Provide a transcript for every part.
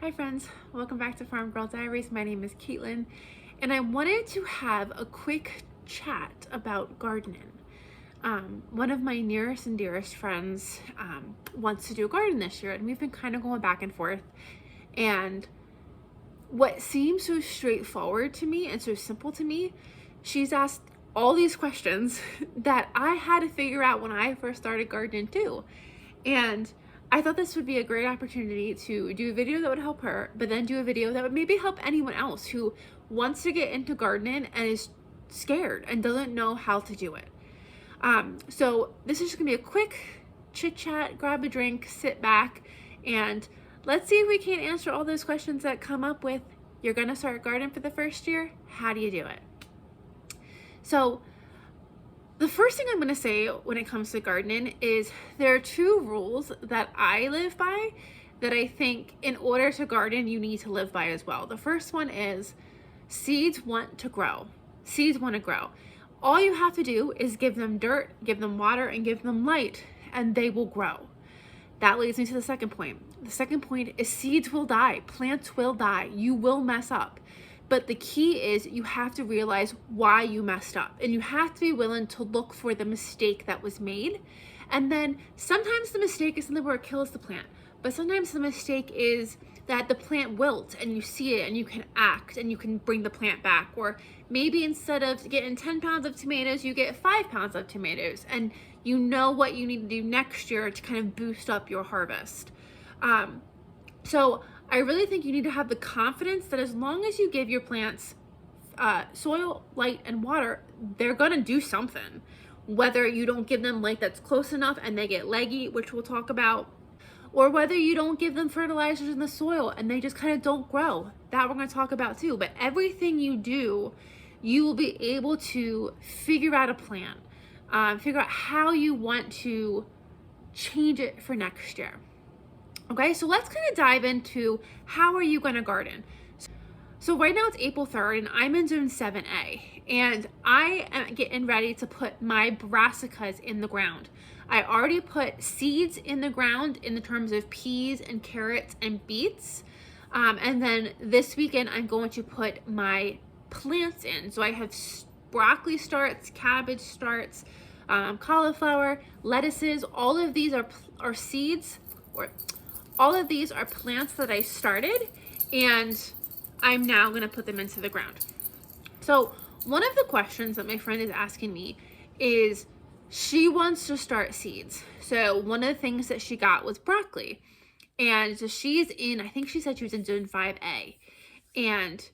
Hi friends, welcome back to Farm Girl Diaries. My name is Caitlin and I wanted to have a quick chat about gardening. One of my nearest and dearest friends wants to do a garden this year and we've been kind of going back and forth, and what seems so straightforward to me and so simple to me, she's asked all these questions that I had to figure out when I first started gardening too. And I thought this would be a great opportunity to do a video that would help her, but then do a video that would maybe help anyone else who wants to get into gardening and is scared and doesn't know how to do it. So this is just gonna be a quick chit chat, grab a drink, sit back, and let's see if we can answer all those questions that come up with, you're gonna start gardening for the first year, how do you do it? So the first thing I'm going to say when it comes to gardening is there are two rules that I live by that I think in order to garden you need to live by as well. The first one is seeds want to grow. Seeds want to grow. All you have to do is give them dirt, give them water, and give them light, and they will grow. That leads me to the second point. The second point is seeds will die. Plants will die. You will mess up. But the key is you have to realize why you messed up, and you have to be willing to look for the mistake that was made. And then sometimes the mistake is something where it kills the plant, but sometimes the mistake is that the plant wilts and you see it and you can act and you can bring the plant back. Or maybe instead of getting 10 pounds of tomatoes, you get 5 pounds of tomatoes, and you know what you need to do next year to kind of boost up your harvest. So I really think you need to have the confidence that as long as you give your plants soil, light, and water, they're gonna do something. Whether you don't give them light that's close enough and they get leggy, which we'll talk about, or whether you don't give them fertilizers in the soil and they just kind of don't grow, that we're gonna talk about too. But everything you do, you will be able to figure out a plan, figure out how you want to change it for next year. Okay, so let's kind of dive into how are you going to garden. So right now it's April 3rd and I'm in zone 7A, and I am getting ready to put my brassicas in the ground. I already put seeds in the ground in the terms of peas and carrots and beets. And then this weekend I'm going to put my plants in. So I have broccoli starts, cabbage starts, cauliflower, lettuces. All of these are seeds, or all of these are plants that I started, and I'm now going to put them into the ground. So one of the questions that my friend is asking me is she wants to start seeds. So one of the things that she got was broccoli. And so she's in, I think she said she was in zone 5A. And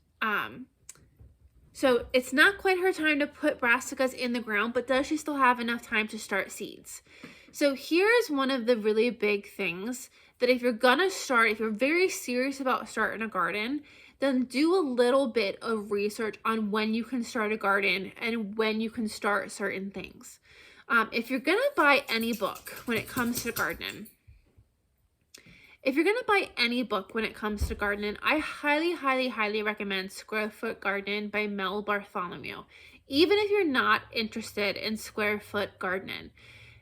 so it's not quite her time to put brassicas in the ground, but does she still have enough time to start seeds? So here's one of the really big things that if you're gonna start, if you're very serious about starting a garden, then do a little bit of research on when you can start a garden and when you can start certain things. If you're gonna buy any book when it comes to gardening, I highly, highly, highly recommend Square Foot Garden by Mel Bartholomew. Even if you're not interested in square foot gardening,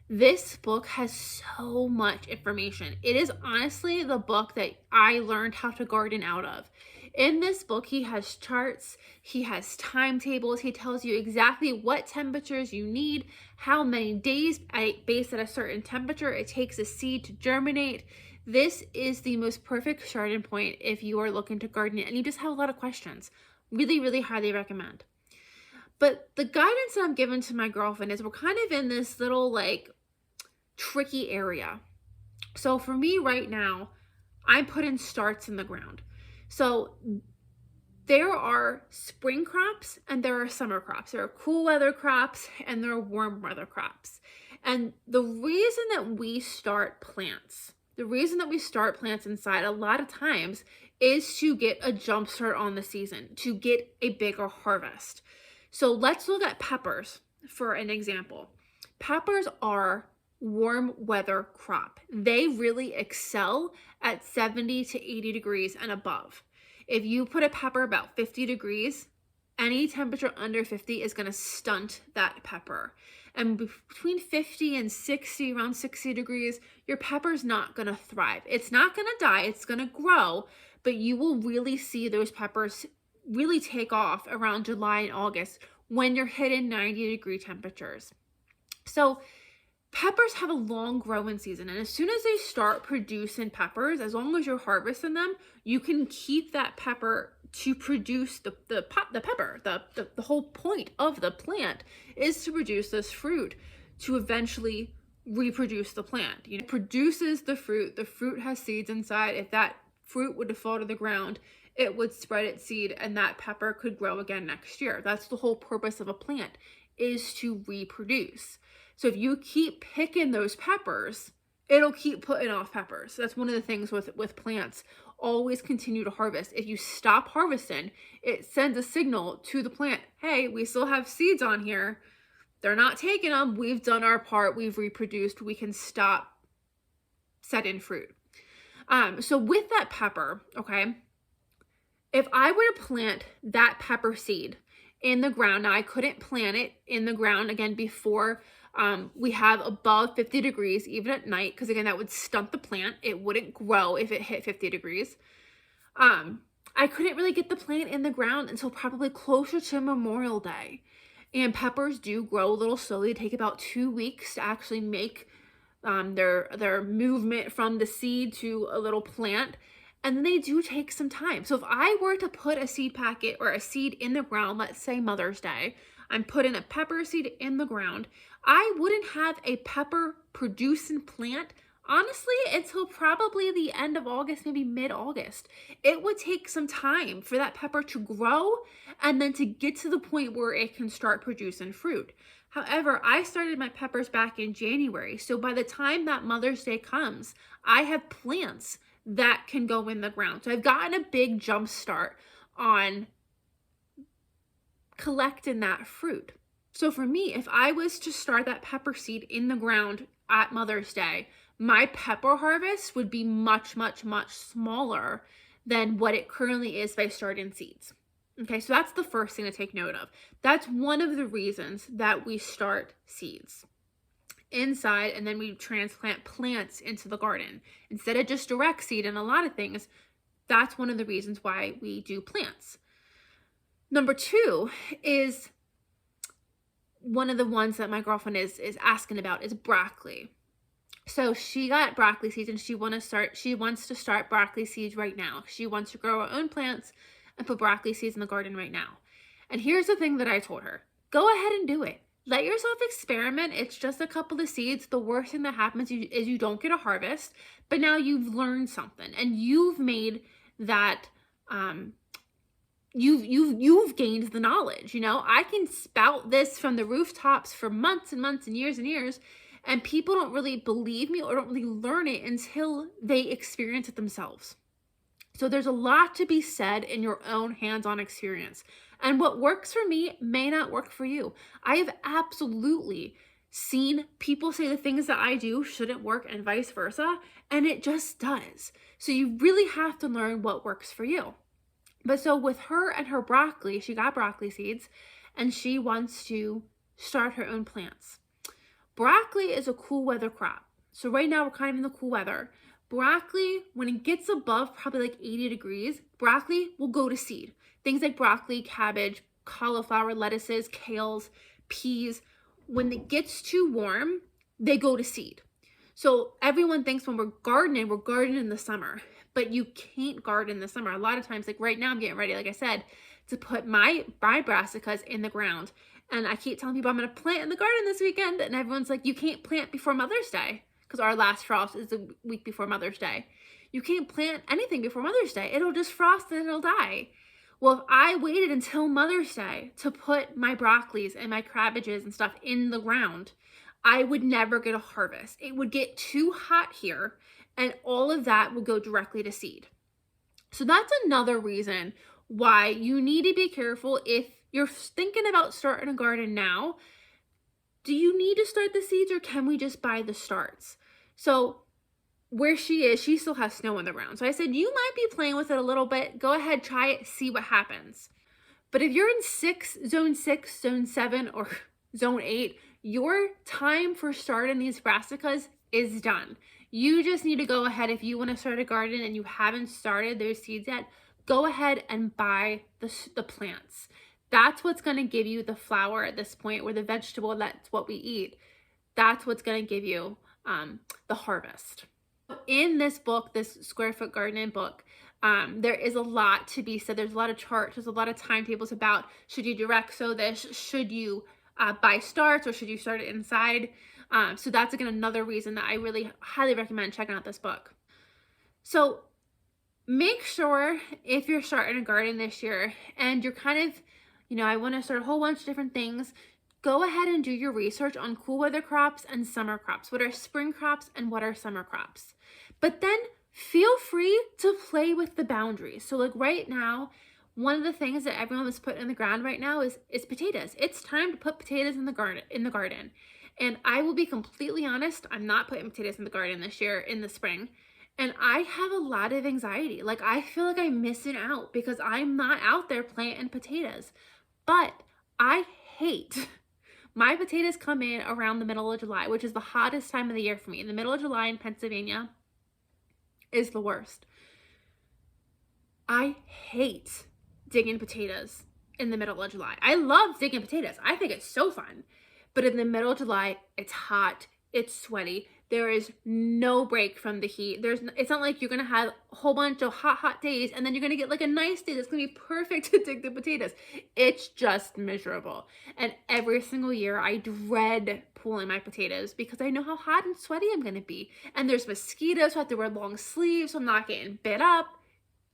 this book has so much information. It is honestly the book that I learned how to garden out of. In this book, he has charts, he has timetables, he tells you exactly what temperatures you need, how many days based at a certain temperature it takes a seed to germinate. This is the most perfect starting point if you are looking to garden and you just have a lot of questions. Really, really highly recommend. But the guidance that I'm giving to my girlfriend is we're kind of in this little like tricky area. So for me right now, I'm putting starts in the ground. So there are spring crops and there are summer crops. There are cool weather crops and there are warm weather crops. And the reason that we start plants inside a lot of times is to get a jump start on the season, to get a bigger harvest. So let's look at peppers for an example. Peppers are warm weather crop. They really excel at 70 to 80 degrees and above. If you put a pepper about 50 degrees, Any temperature under 50 is going to stunt that pepper. And between 50 and 60, around 60 degrees, your pepper's not going to thrive. It's not going to die, it's going to grow, but you will really see those peppers really take off around July and August when you're hitting 90-degree temperatures. So peppers have a long growing season, and as soon as they start producing peppers, as long as you're harvesting them, you can keep that pepper to produce the pepper. The whole point of the plant is to produce this fruit to eventually reproduce the plant. It produces the fruit has seeds inside. If that fruit would fall to the ground, it would spread its seed and that pepper could grow again next year. That's the whole purpose of a plant, is to reproduce. So if you keep picking those peppers, it'll keep putting off peppers. So that's one of the things with plants. Always continue to harvest. If you stop harvesting, it sends a signal to the plant, hey, we still have seeds on here. They're not taking them. We've done our part. We've reproduced. We can stop setting fruit. So with that pepper, okay, if I were to plant that pepper seed in the ground, now I couldn't plant it in the ground again before we have above 50 degrees, even at night, because again, that would stunt the plant. It wouldn't grow if it hit 50 degrees. I couldn't really get the plant in the ground until probably closer to Memorial Day. And peppers do grow a little slowly. They take about 2 weeks to actually make their movement from the seed to a little plant. And then they do take some time. So if I were to put a seed packet or a seed in the ground, let's say Mother's Day, I'm putting a pepper seed in the ground, I wouldn't have a pepper producing plant, honestly, until probably the end of August, maybe mid-August. It would take some time for that pepper to grow and then to get to the point where it can start producing fruit. However, I started my peppers back in January. So by the time that Mother's Day comes, I have plants that can go in the ground. So I've gotten a big jump start on collecting that fruit. So for me, if I was to start that pepper seed in the ground at Mother's Day, my pepper harvest would be much, much, much smaller than what it currently is by starting seeds. Okay, so that's the first thing to take note of. That's one of the reasons that we start seeds inside and then we transplant plants into the garden. Instead of just direct seed and a lot of things, that's one of the reasons why we do plants. Number 2 is one of the ones that my girlfriend is asking about is broccoli. So she got broccoli seeds and she wants to start broccoli seeds right now. She wants to grow her own plants and put broccoli seeds in the garden right now. And here's the thing that I told her. Go ahead and do it. Let yourself experiment. It's just a couple of seeds. The worst thing that happens is you don't get a harvest, but now you've learned something and you've made that you've gained the knowledge. I can spout this from the rooftops for months and months and years, and people don't really believe me or don't really learn it until they experience it themselves. So there's a lot to be said in your own hands-on experience. And what works for me may not work for you. I have absolutely seen people say the things that I do shouldn't work and vice versa, and it just does. So you really have to learn what works for you. But so with her and her broccoli, she got broccoli seeds and she wants to start her own plants. Broccoli is a cool weather crop. So right now we're kind of in the cool weather. Broccoli, when it gets above probably like 80 degrees, broccoli will go to seed. Things like broccoli, cabbage, cauliflower, lettuces, kales, peas, when it gets too warm, they go to seed. So everyone thinks when we're gardening in the summer, but you can't garden in the summer. A lot of times, like right now I'm getting ready, like I said, to put my brassicas in the ground. And I keep telling people I'm going to plant in the garden this weekend. And everyone's like, you can't plant before Mother's Day because our last frost is the week before Mother's Day. You can't plant anything before Mother's Day. It'll just frost and it'll die. Well, if I waited until Mother's Day to put my broccolis and my cabbages and stuff in the ground, I would never get a harvest. It would get too hot here and all of that will go directly to seed. So that's another reason why you need to be careful if you're thinking about starting a garden now. Do you need to start the seeds or can we just buy the starts? So where she is, she still has snow on the ground. So I said, you might be playing with it a little bit. Go ahead, try it, see what happens. But if you're in zone 6, zone 7, or zone 8, your time for starting these brassicas is done. You just need to go ahead, if you want to start a garden and you haven't started those seeds yet, go ahead and buy the plants. That's what's going to give you the flower at this point, or the vegetable, that's what we eat. That's what's going to give you the harvest. In this book, this Square Foot Gardening book, there is a lot to be said. There's a lot of charts, there's a lot of timetables about, should you direct sow this, should you buy starts, or should you start it inside? So that's again another reason that I really highly recommend checking out this book. So make sure, if you're starting a garden this year and you're kind of, I want to start a whole bunch of different things, go ahead and do your research on cool weather crops and summer crops. What are spring crops and what are summer crops? But then feel free to play with the boundaries. So like right now, one of the things that everyone is putting in the ground right now is potatoes. It's time to put potatoes in the garden. And I will be completely honest, I'm not putting potatoes in the garden this year in the spring. And I have a lot of anxiety. Like I feel like I'm missing out because I'm not out there planting potatoes. But I hate, my potatoes come in around the middle of July, which is the hottest time of the year for me. In the middle of July in Pennsylvania is the worst. I hate digging potatoes in the middle of July. I love digging potatoes. I think it's so fun. But in the middle of July, it's hot, it's sweaty. There is no break from the heat. It's not like you're gonna have a whole bunch of hot days and then you're gonna get like a nice day that's gonna be perfect to dig the potatoes. It's just miserable. And every single year I dread pulling my potatoes because I know how hot and sweaty I'm gonna be. And there's mosquitoes, so I have to wear long sleeves so I'm not getting bit up.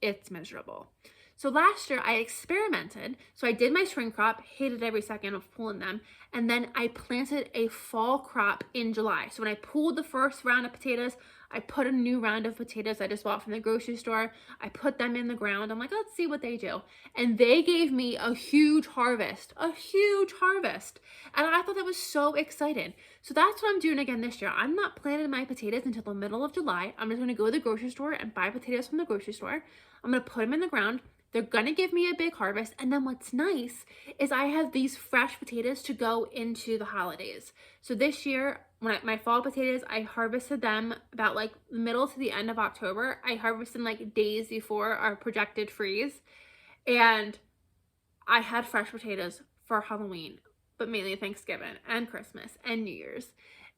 It's miserable. So last year I experimented. So I did my spring crop, hated every second of pulling them. And then I planted a fall crop in July. So when I pulled the first round of potatoes, I put a new round of potatoes I just bought from the grocery store. I put them in the ground. I'm like, let's see what they do. And they gave me a huge harvest. And I thought that was so exciting. So that's what I'm doing again this year. I'm not planting my potatoes until the middle of July. I'm just gonna go to the grocery store and buy potatoes from the grocery store. I'm gonna put them in the ground. They're gonna give me a big harvest. And then what's nice is I have these fresh potatoes to go into the holidays. So this year, my fall potatoes, I harvested them about like the middle to the end of October. I harvested them like days before our projected freeze. And I had fresh potatoes for Halloween, but mainly Thanksgiving and Christmas and New Year's.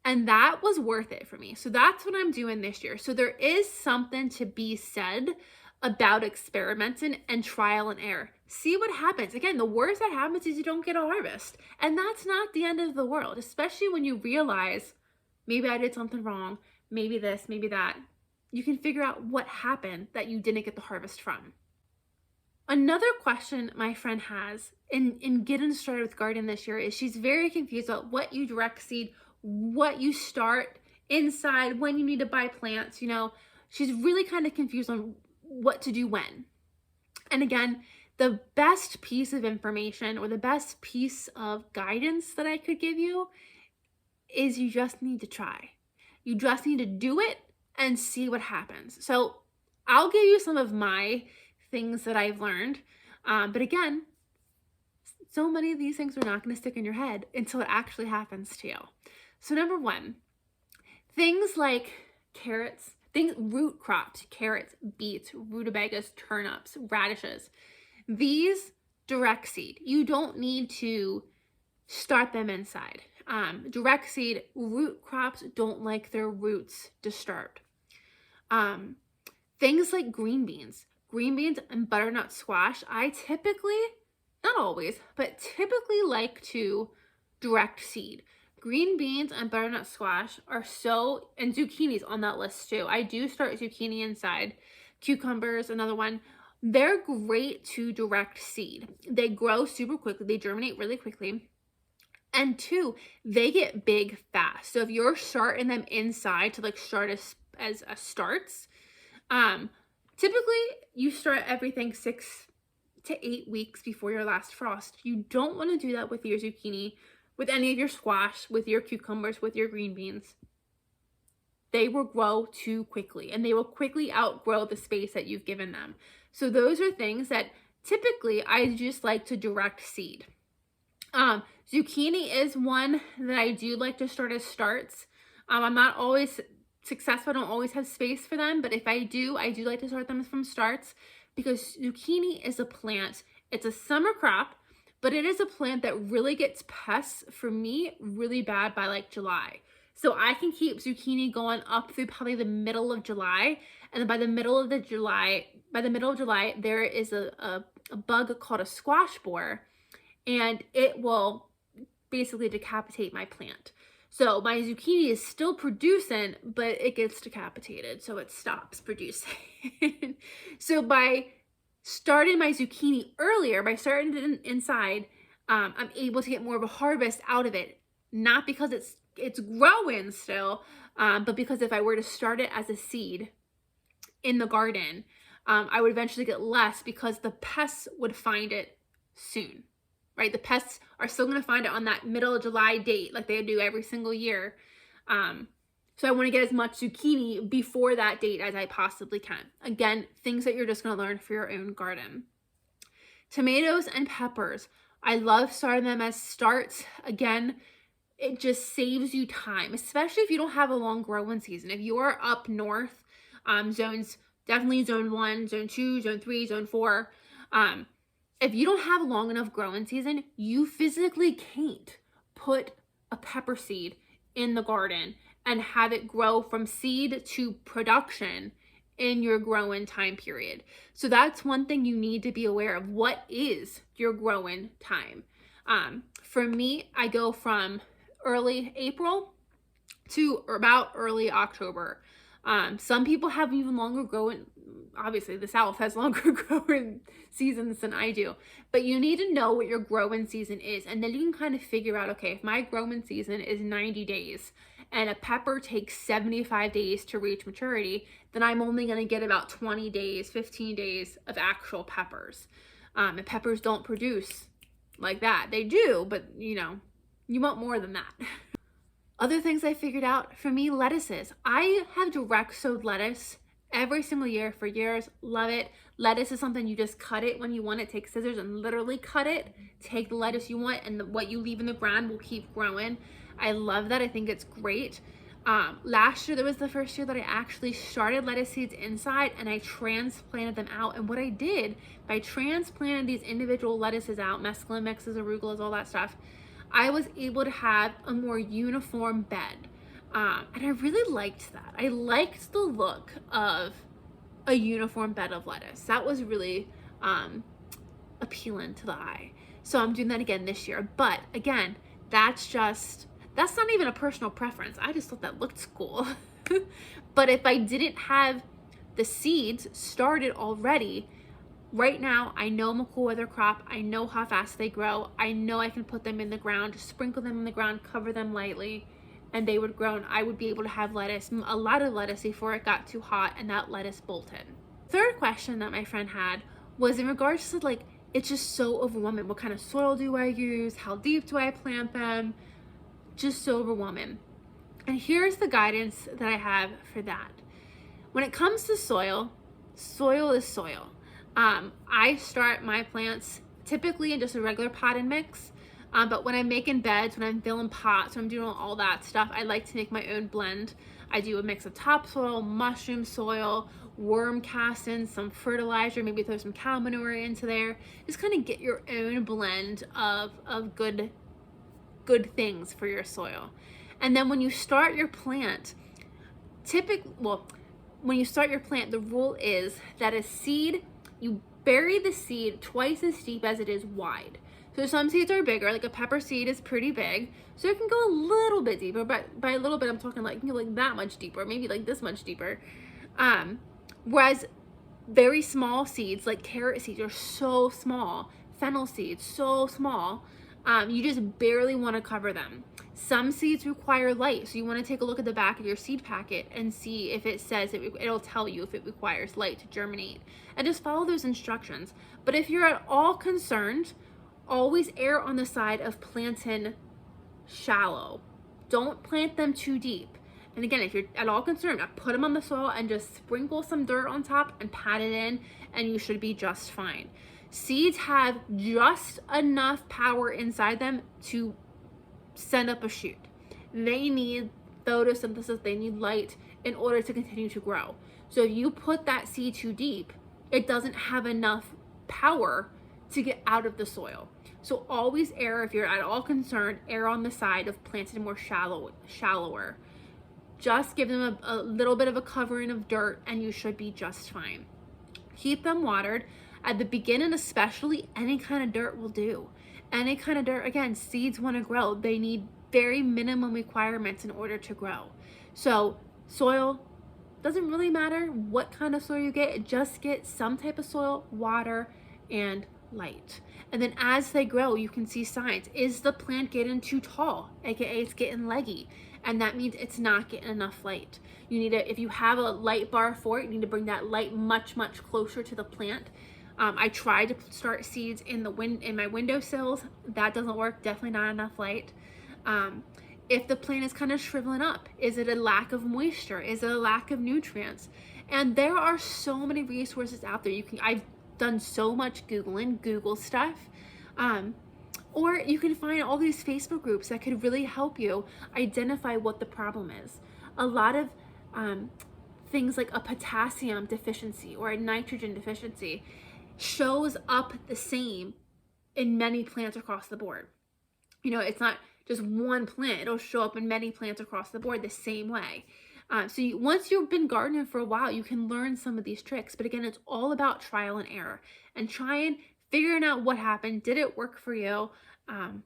And that was worth it for me. So that's what I'm doing this year. So there is something to be said about experimenting and trial and error. See what happens. Again, the worst that happens is you don't get a harvest. And that's not the end of the world, especially when you realize, maybe I did something wrong, maybe this, maybe that. You can figure out what happened that you didn't get the harvest from. Another question my friend has in getting started with gardening this year is she's very confused about what you direct seed, what you start inside, when you need to buy plants. She's really kind of confused on what to do when. And again, the best piece of information or the best piece of guidance that I could give you is you just need to try. You just need to do it and see what happens. So I'll give you some of my things that I've learned. But again, so many of these things are not going to stick in your head until it actually happens to you. So number one, things like carrots, root crops, carrots, beets, rutabagas, turnips, radishes. These direct seed. You don't need to start them inside. Direct seed, root crops don't like their roots disturbed. Things like green beans and butternut squash, I typically, not always, but typically like to direct seed. Green beans and butternut squash are and zucchinis on that list too. I do start zucchini inside. Cucumbers, another one. They're great to direct seed. They grow super quickly. They germinate really quickly. And two, they get big fast. So if you're starting them inside to like start as a starts, typically you start everything 6 to 8 weeks before your last frost. You don't want to do that with your zucchini, with any of your squash, with your cucumbers, with your green beans. They will grow too quickly and they will quickly outgrow the space that you've given them. So those are things that typically I just like to direct seed. Zucchini is one that I do like to start as starts. I'm not always successful. I don't always have space for them, but if I do like to start them from starts because zucchini is a plant. It's a summer crop, but it is a plant that really gets pests for me really bad by like July. So I can keep zucchini going up through probably the middle of July, and then by the middle of July, there is a bug called a squash borer, and it will basically decapitate my plant. So my zucchini is still producing, but it gets decapitated, so it stops producing. So by starting my zucchini earlier, by starting it inside, I'm able to get more of a harvest out of it. Not because it's growing still, but because if I were to start it as a seed in the garden, I would eventually get less because the pests would find it soon. Right? The pests are still going to find it on that middle of July date like they do every single year. So I want to get as much zucchini before that date as I possibly can. Again, things that you're just going to learn for your own garden. Tomatoes and peppers. I love starting them as starts. Again, it just saves you time, especially if you don't have a long growing season. If you are up north, zones, definitely zone 1, zone 2, zone 3, zone 4, if you don't have a long enough growing season, you physically can't put a pepper seed in the garden and have it grow from seed to production in your growing time period. So that's one thing you need to be aware of. What is your growing time? For me, I go from early April to about early October. Some people have even longer growing. Obviously, the South has longer growing seasons than I do, but you need to know what your growing season is, and then you can kind of figure out, okay, if my growing season is 90 days and a pepper takes 75 days to reach maturity, then I'm only going to get about 20 days, 15 days of actual peppers. And peppers don't produce like that. They do, but you want more than that. Other things I figured out, for me, lettuces. I have direct sowed lettuce every single year for years. Love it. Lettuce is something you just cut it when you want it. Take scissors and literally cut it. Take the lettuce you want, and what you leave in the ground will keep growing. I love that. I think it's great. Last year, that was the first year that I actually started lettuce seeds inside and I transplanted them out. And what I did by transplanting these individual lettuces out, mesclun mixes, arugulas, all that stuff, I was able to have a more uniform bed. And I really liked that. I liked the look of a uniform bed of lettuce. That was really appealing to the eye. So I'm doing that again this year. But again, that's not even a personal preference. I just thought that looked cool. But if I didn't have the seeds started already, right now, I know I'm a cool weather crop. I know how fast they grow. I know I can put them in the ground, sprinkle them in the ground, cover them lightly, and they would grow, and I would be able to have lettuce, a lot of lettuce, before it got too hot and that lettuce bolted. Third question that my friend had was in regards to, like, it's just so overwhelming. What kind of soil do I use? How deep do I plant them? Just so overwhelming. And here's the guidance that I have for that. When it comes to soil, soil is soil. I start my plants typically in just a regular pot and mix. But when I'm making beds, when I'm filling pots, when I'm doing all that stuff, I like to make my own blend. I do a mix of topsoil, mushroom soil, worm castings, some fertilizer, maybe throw some cow manure into there. Just kind of get your own blend of good things for your soil. And then when you start your plant, when you start your plant, the rule is that a seed, you bury the seed twice as deep as it is wide. So some seeds are bigger, like a pepper seed is pretty big, so it can go a little bit deeper, but by a little bit I'm talking like, like that much deeper, maybe like this much deeper. Whereas very small seeds, like carrot seeds, are so small, fennel seeds, so small, you just barely want to cover them. Some seeds require light, so you want to take a look at the back of your seed packet and see if it says it'll tell you if it requires light to germinate, and just follow those instructions. But if you're at all concerned, always err on the side of planting shallow. Don't plant them too deep. And again, if you're at all concerned, put them on the soil and just sprinkle some dirt on top and pat it in, and you should be just fine. Seeds have just enough power inside them to send up a shoot. They need photosynthesis, they need light in order to continue to grow. So if you put that seed too deep, it doesn't have enough power to get out of the soil. So always err, if you're at all concerned, err on the side of planting more shallower. Just give them a little bit of a covering of dirt and you should be just fine. Keep them watered. At the beginning especially, any kind of dirt will do. Any kind of dirt, again, seeds want to grow. They need very minimum requirements in order to grow. So soil, doesn't really matter what kind of soil you get, just get some type of soil, water, and light. And then as they grow, you can see signs. Is the plant getting too tall? AKA it's getting leggy. And that means it's not getting enough light. You need to, if you have a light bar for it, you need to bring that light much, much closer to the plant. I tried to start seeds in my windowsills. That doesn't work, definitely not enough light. If the plant is kind of shriveling up, is it a lack of moisture? Is it a lack of nutrients? And there are so many resources out there. I've done so much Googling, Google stuff. Or you can find all these Facebook groups that could really help you identify what the problem is. A lot of things like a potassium deficiency or a nitrogen deficiency shows up the same in many plants across the board. You know, it's not just one plant, it'll show up in many plants across the board the same way. Once you've been gardening for a while, you can learn some of these tricks. But again, it's all about trial and error and figuring out what happened. Did it work for you? And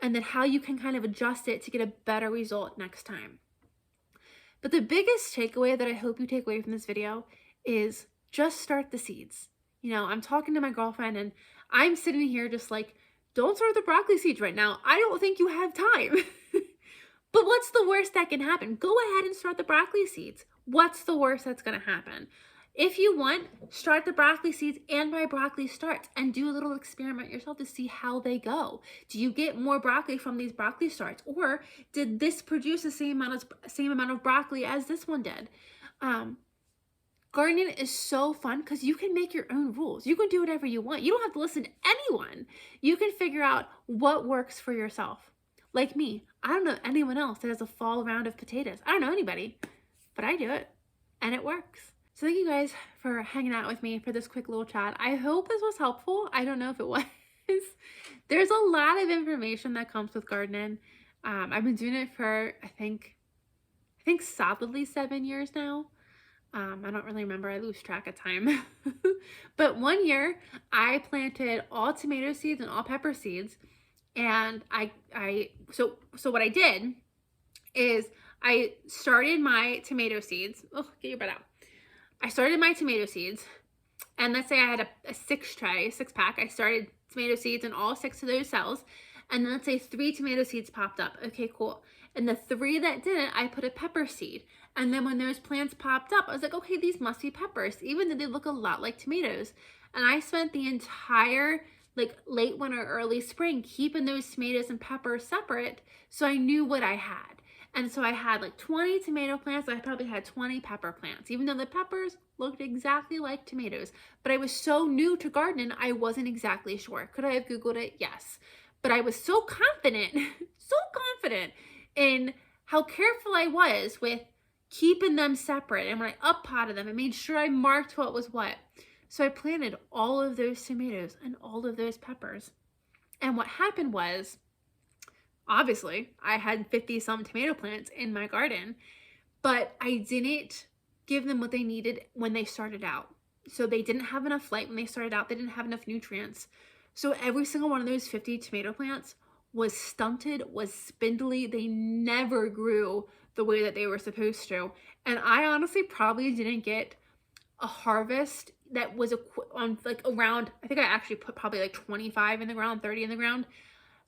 then how you can kind of adjust it to get a better result next time. But the biggest takeaway that I hope you take away from this video is just start the seeds. You know, I'm talking to my girlfriend and I'm sitting here just like, don't start the broccoli seeds right now. I don't think you have time. But what's the worst that can happen? Go ahead and start the broccoli seeds. What's the worst that's going to happen? If you want, start the broccoli seeds and buy broccoli starts and do a little experiment yourself to see how they go. Do you get more broccoli from these broccoli starts, or did this produce the same amount of broccoli as this one did? Gardening is so fun because you can make your own rules. You can do whatever you want. You don't have to listen to anyone. You can figure out what works for yourself. Like me, I don't know anyone else that has a fall round of potatoes. I don't know anybody, but I do it and it works. So thank you guys for hanging out with me for this quick little chat. I hope this was helpful. I don't know if it was. There's a lot of information that comes with gardening. I've been doing it for, I think solidly 7 years now. I don't really remember. I lose track of time. But one year I planted all tomato seeds and all pepper seeds. And so what I did is I started my tomato seeds. Oh, get your butt out. I started my tomato seeds, and let's say I had a 6-pack. I started tomato seeds in all 6 of those cells, and then let's say 3 tomato seeds popped up. Okay, cool. And the 3 that didn't, I put a pepper seed. And then when those plants popped up, I was like, okay, these must be peppers, even though they look a lot like tomatoes. And I spent the entire like late winter, early spring keeping those tomatoes and peppers separate, so I knew what I had. And so I had like 20 tomato plants. I probably had 20 pepper plants, even though the peppers looked exactly like tomatoes. But I was so new to gardening, I wasn't exactly sure. Could I have Googled it? Yes. But I was so confident, in how careful I was with keeping them separate. And when I up-potted them, I made sure I marked what was what. So I planted all of those tomatoes and all of those peppers. And what happened was, obviously, I had 50-some tomato plants in my garden, but I didn't give them what they needed when they started out. So they didn't have enough light when they started out. They didn't have enough nutrients. So every single one of those 50 tomato plants was stunted, was spindly. They never grew the way that they were supposed to. And I honestly probably didn't get a harvest that was on like around, I think I actually put probably like 25 in the ground, 30 in the ground.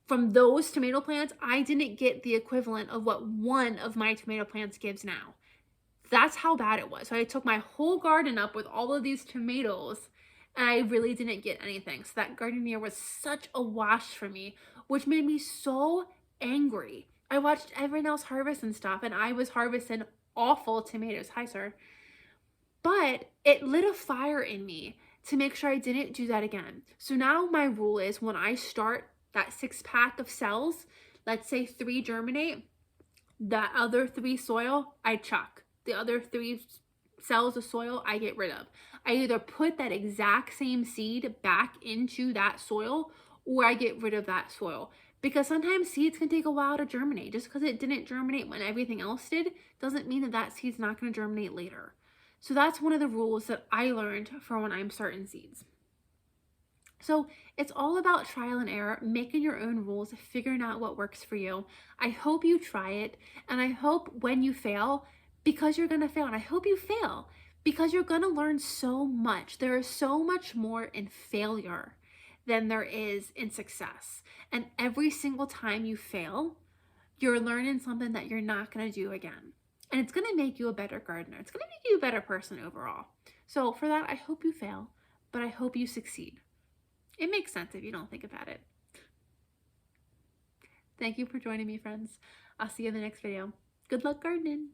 From those tomato plants, I didn't get the equivalent of what one of my tomato plants gives now. That's how bad it was. So I took my whole garden up with all of these tomatoes, and I really didn't get anything. So that garden year was such a wash for me, which made me so angry. I watched everyone else harvest and stuff, and I was harvesting awful tomatoes. Hi, sir. But it lit a fire in me to make sure I didn't do that again. So now my rule is when I start that 6-pack of cells, let's say 3 germinate, the other 3 soil, I chuck. The other 3 cells of soil, I get rid of. I either put that exact same seed back into that soil, or I get rid of that soil. Because sometimes seeds can take a while to germinate. Just because it didn't germinate when everything else did, doesn't mean that that seed's not going to germinate later. So that's one of the rules that I learned for when I'm starting seeds. So it's all about trial and error, making your own rules, figuring out what works for you. I hope you try it, and I hope when you fail, because you're gonna fail, and I hope you fail, because you're gonna learn so much. There is so much more in failure than there is in success. And every single time you fail, you're learning something that you're not gonna do again. And it's gonna make you a better gardener. It's gonna make you a better person overall. So for that, I hope you fail, but I hope you succeed. It makes sense if you don't think about it. Thank you for joining me, friends. I'll see you in the next video. Good luck gardening.